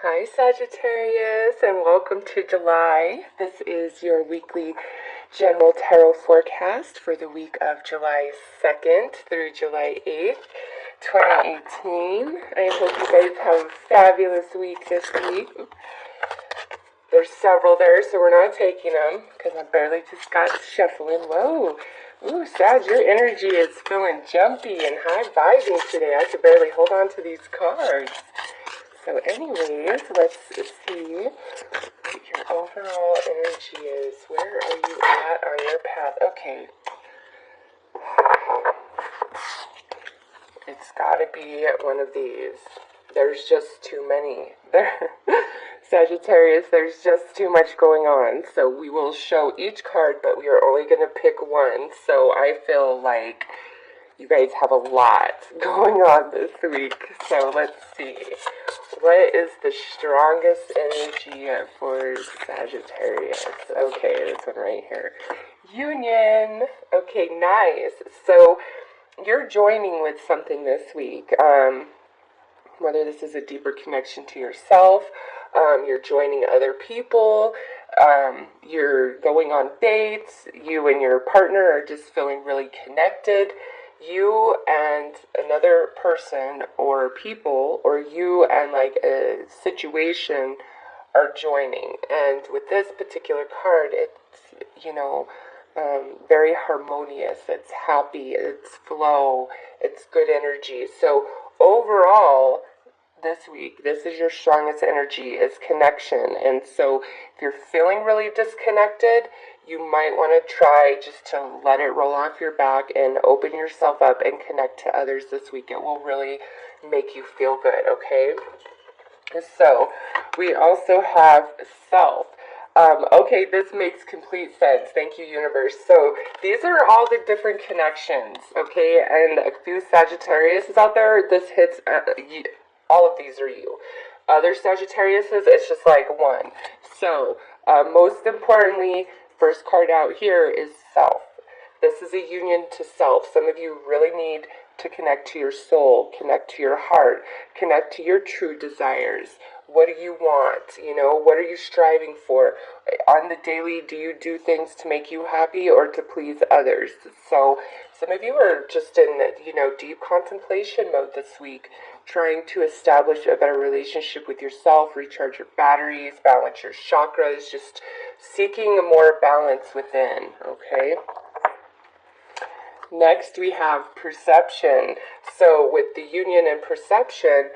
Hi Sagittarius, and welcome to July. This is your weekly general tarot forecast for the week of July 2nd through July 8th, 2018. I hope you guys have a fabulous week this week. There's several there, so we're not taking them because I barely just got shuffling. Whoa. Ooh, Sag, your energy is feeling jumpy and high vibing today. I could barely hold on to these cards. So anyways, let's see what your overall energy is. Where are you at on your path? Okay. It's got to be one of these. There's just too many. Sagittarius, there's just too much going on. So we will show each card, but we are only going to pick one. So I feel like you guys have a lot going on this week. So let's see. What is the strongest energy for Sagittarius? Okay, this one right here. Union. Okay, nice. So you're joining with something this week. Whether this is a deeper connection to yourself, you're joining other people, you're going on dates, you and your partner are just feeling really connected. You and another person or people, or you and like a situation are joining. And with this particular card, it's, very harmonious. It's happy, it's flow, it's good energy. So overall, this week, this is your strongest energy, is connection. And so if you're feeling really disconnected, you might want to try just to let it roll off your back and open yourself up and connect to others this week. It will really make you feel good, okay? So we also have self. Okay, this makes complete sense. Thank you, universe. So these are all the different connections, okay? And a few Sagittarius is out there. This hits, all of these are you. Other Sagittariuses, it's just like one. So most importantly, first card out here is self. This is a union to self. Some of you really need to connect to your soul, connect to your heart, connect to your true desires. What do you want? What are you striving for? On the daily, do you do things to make you happy or to please others? So some of you are just in, deep contemplation mode this week, trying to establish a better relationship with yourself, recharge your batteries, balance your chakras, just seeking more balance within, okay? Next, we have perception. So with the union and perception,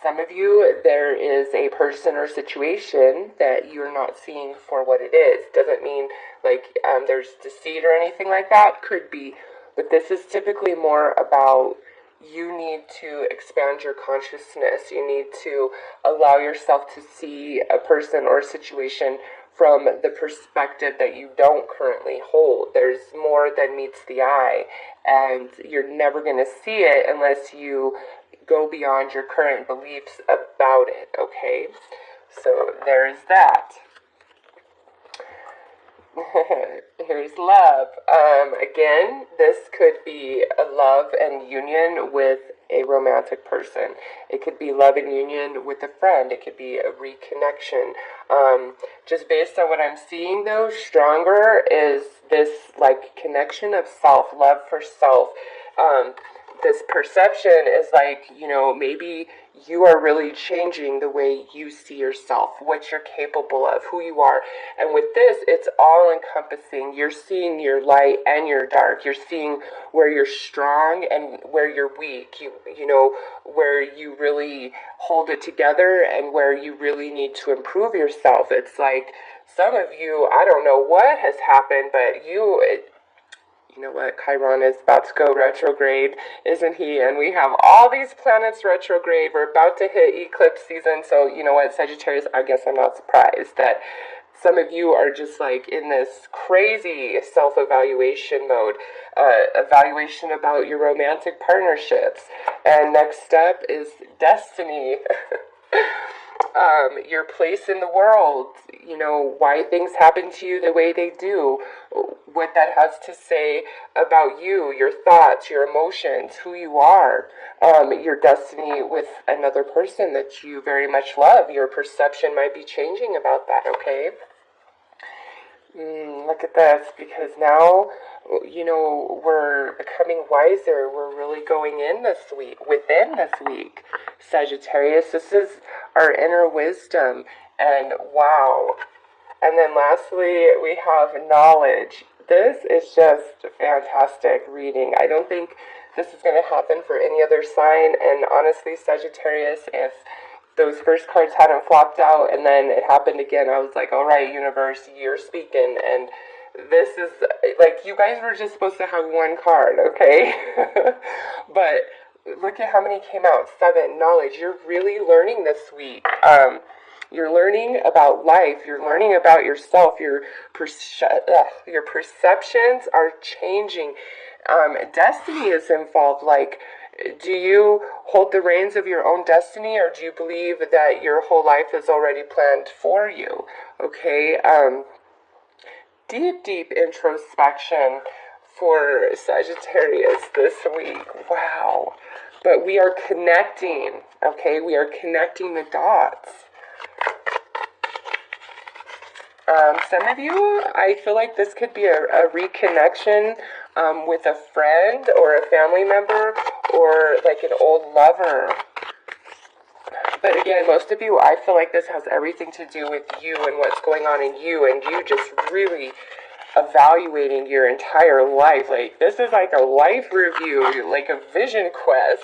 some of you, there is a person or situation that you're not seeing for what it is. Doesn't mean like there's deceit or anything like that. Could be. But this is typically more about you need to expand your consciousness. You need to allow yourself to see a person or a situation from the perspective that you don't currently hold. There's more than meets the eye, and you're never going to see it unless you go beyond your current beliefs about it, okay? So there's that. Here's love. Again, this could be a love and union with a romantic person. It could be love and union with a friend. It could be a reconnection. Just based on what I'm seeing, though, stronger is this like connection of self, love for self. This perception is like, maybe you are really changing the way you see yourself, what you're capable of, who you are. And with this, it's all encompassing. You're seeing your light and your dark. You're seeing where you're strong and where you're weak. Where you really hold it together and where you really need to improve yourself. It's like some of you, I don't know what has happened, but you know what, Chiron is about to go retrograde, isn't he? And we have all these planets retrograde. We're about to hit eclipse season. So, you know what, Sagittarius, I guess I'm not surprised that some of you are just like in this crazy self-evaluation mode, evaluation about your romantic partnerships. And next step is destiny. your place in the world, why things happen to you the way they do, what that has to say about you, your thoughts, your emotions, who you are, your destiny with another person that you very much love. Your perception might be changing about that, okay? Look at this, because now, we're becoming wiser. We're really going in this week, within this week. Sagittarius, this is our inner wisdom, and wow. And then lastly, we have knowledge. This is just fantastic reading. I don't think this is going to happen for any other sign, and honestly, Sagittarius, if those first cards hadn't flopped out and then it happened again, I was like, all right, universe, you're speaking. And this is like, you guys were just supposed to have one card, okay? But look at how many came out. 7, knowledge. You're really learning this week. You're learning about life. You're learning about yourself. Your perceptions are changing. Destiny is involved. Like, do you hold the reins of your own destiny, or do you believe that your whole life is already planned for you? Okay, deep introspection for Sagittarius this week. Wow. But we are connecting, okay? We are connecting the dots. Some of you, I feel like this could be a reconnection with a friend or a family member or like an old lover. But again, most of you, I feel like this has everything to do with you and what's going on in you, and you just really evaluating your entire life. Like, this is like a life review, like a vision quest.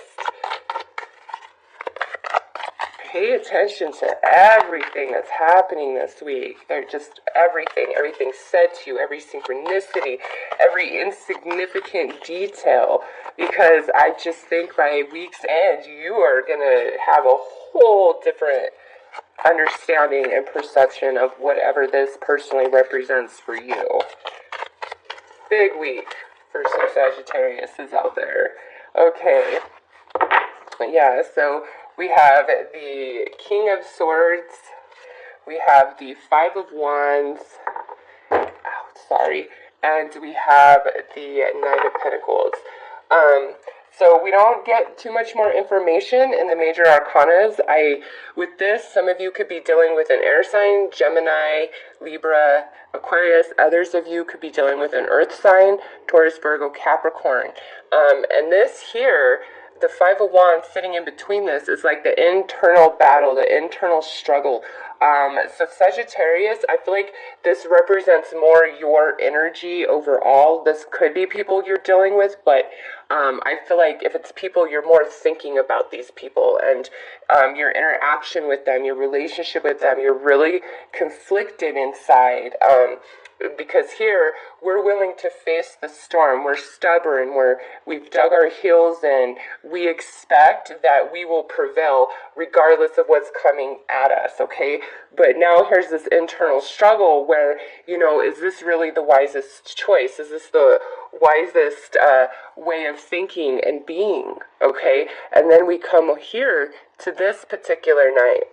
Pay attention to everything that's happening this week. They're just everything said to you, every synchronicity, every insignificant detail. Because I just think by week's end, you are going to have a whole different understanding and perception of whatever this personally represents for you. Big week for some Sagittarius is out there. Okay. Yeah, so we have the King of Swords, we have the 5 of Wands, and we have the Knight of Pentacles. So we don't get too much more information in the major arcanas. With this, some of you could be dealing with an air sign, Gemini, Libra, Aquarius. Others of you could be dealing with an earth sign, Taurus, Virgo, Capricorn. And this here, the 5 of Wands sitting in between this is like the internal battle, the internal struggle. So Sagittarius, I feel like this represents more your energy overall. This could be people you're dealing with, but I feel like if it's people, you're more thinking about these people and your interaction with them, your relationship with them. You're really conflicted inside. Because here, we're willing to face the storm. We're stubborn. We've dug our heels in. We expect that we will prevail regardless of what's coming at us, okay? But now here's this internal struggle where, is this really the wisest choice? Is this the wisest way of thinking and being, okay? And then we come here to this particular night.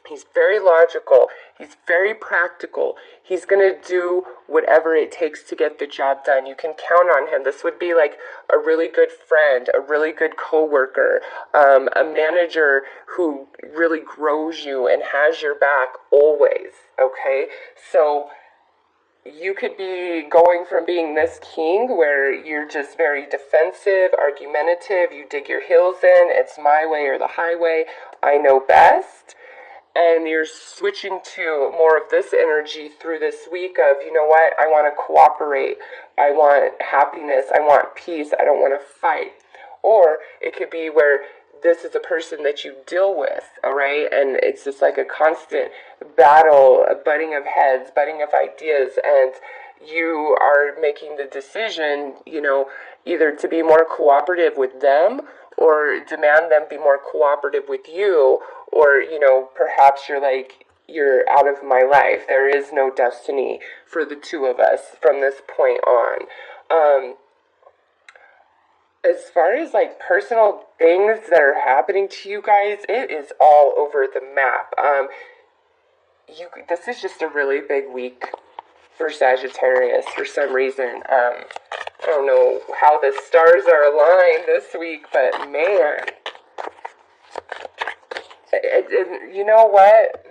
He's very logical. He's very practical. He's going to do whatever it takes to get the job done. You can count on him. This would be like a really good friend, a really good coworker, a manager who really grows you and has your back always, okay? So you could be going from being this king where you're just very defensive, argumentative, you dig your heels in, it's my way or the highway, I know best. And you're switching to more of this energy through this week of, you know what, I want to cooperate, I want happiness, I want peace, I don't want to fight. Or it could be where this is a person that you deal with, all right? And it's just like a constant battle, a butting of heads, butting of ideas, and you are making the decision, either to be more cooperative with them or demand them be more cooperative with you, or, perhaps you're out of my life. There is no destiny for the two of us from this point on. as far as like personal things that are happening to you guys, it is all over the map. This is just a really big week for Sagittarius for some reason. I don't know how the stars are aligned this week, but man, you know what?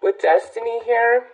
With destiny here,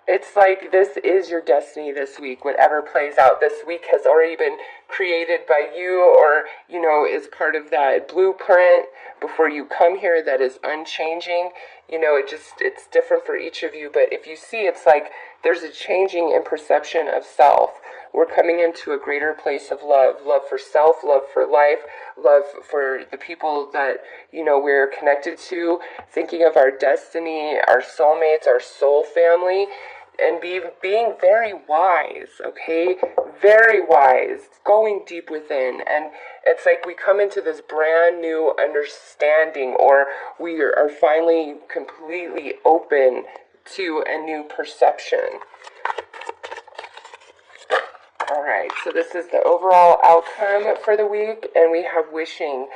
it's like this is your destiny this week. Whatever plays out this week has already been created by you, or, you know, is part of that blueprint before you come here that is unchanging. You know, it's different for each of you, but if you see, it's like there's a changing in perception of self. We're coming into a greater place of love. Love for self, love for life, love for the people that, you know, we're connected to, thinking of our destiny, our soulmates, our soul family, and being very wise, okay? Very wise, going deep within. And it's like we come into this brand new understanding, or we are finally completely open to a new perception. Alright, so this is the overall outcome for the week, and we have wishing.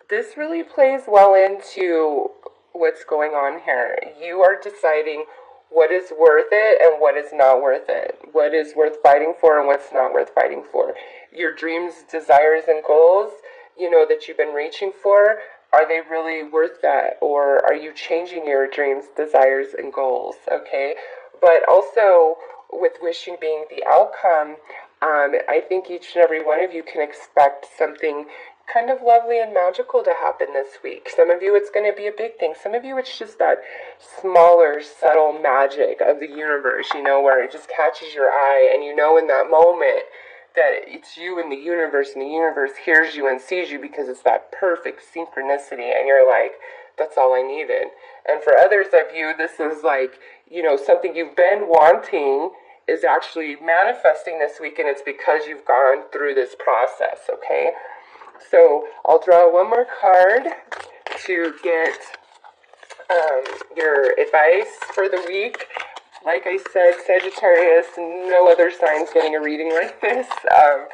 This really plays well into what's going on here. You are deciding what is worth it and what is not worth it. What is worth fighting for and what's not worth fighting for. Your dreams, desires, and goals, you know, that you've been reaching for, are they really worth that? Or are you changing your dreams, desires, and goals? Okay? But also, with wishing being the outcome, I think each and every one of you can expect something kind of lovely and magical to happen this week. Some of you, it's going to be a big thing. Some of you, it's just that smaller, subtle magic of the universe, you know, where it just catches your eye, and you know in that moment that it's you in the universe, and the universe hears you and sees you because it's that perfect synchronicity, and you're like, that's all I needed. And for others of you, this is like, you know, something you've been wanting is actually manifesting this week, and it's because you've gone through this process, okay? So I'll draw one more card to get your advice for the week. Like I said, Sagittarius, no other signs getting a reading like this. The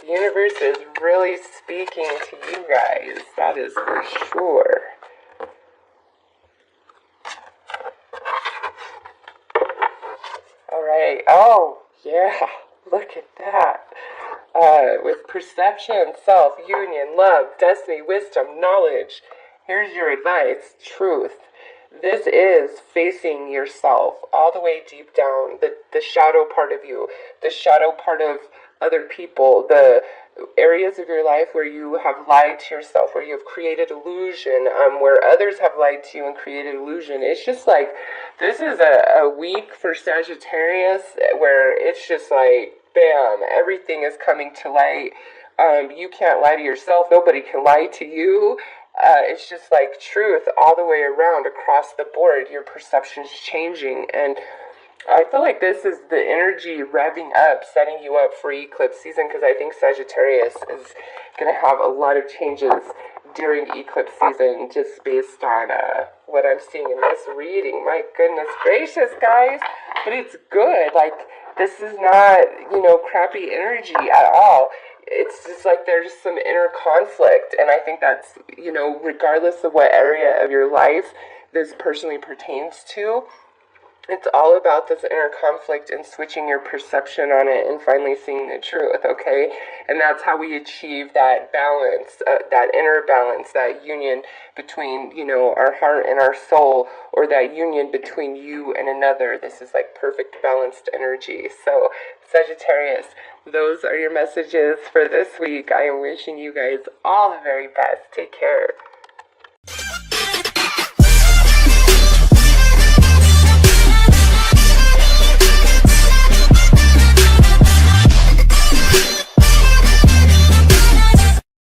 universe is really speaking to you guys. That is for sure. Alright. Oh, yeah. Look at that. With perception, self, union, love, destiny, wisdom, knowledge. Here's your advice, truth. This is facing yourself all the way deep down, the shadow part of you, the shadow part of other people, the areas of your life where you have lied to yourself, where you have created illusion, where others have lied to you and created illusion. It's just like, this is a week for Sagittarius where it's just like, bam, everything is coming to light. You can't lie to yourself. Nobody can lie to you. It's just like truth all the way around, across the board. Your perception's changing. And I feel like this is the energy revving up, setting you up for eclipse season, because I think Sagittarius is going to have a lot of changes during eclipse season, just based on what I'm seeing in this reading. My goodness gracious, guys. But it's good. Like, this is not, you know, crappy energy at all. It's just like there's some inner conflict, and I think that's, you know, regardless of what area of your life this personally pertains to, it's all about this inner conflict and switching your perception on it and finally seeing the truth, okay? And that's how we achieve that balance, that inner balance, that union between, you know, our heart and our soul, or that union between you and another. This is like perfect balanced energy. So, Sagittarius, those are your messages for this week. I am wishing you guys all the very best. Take care.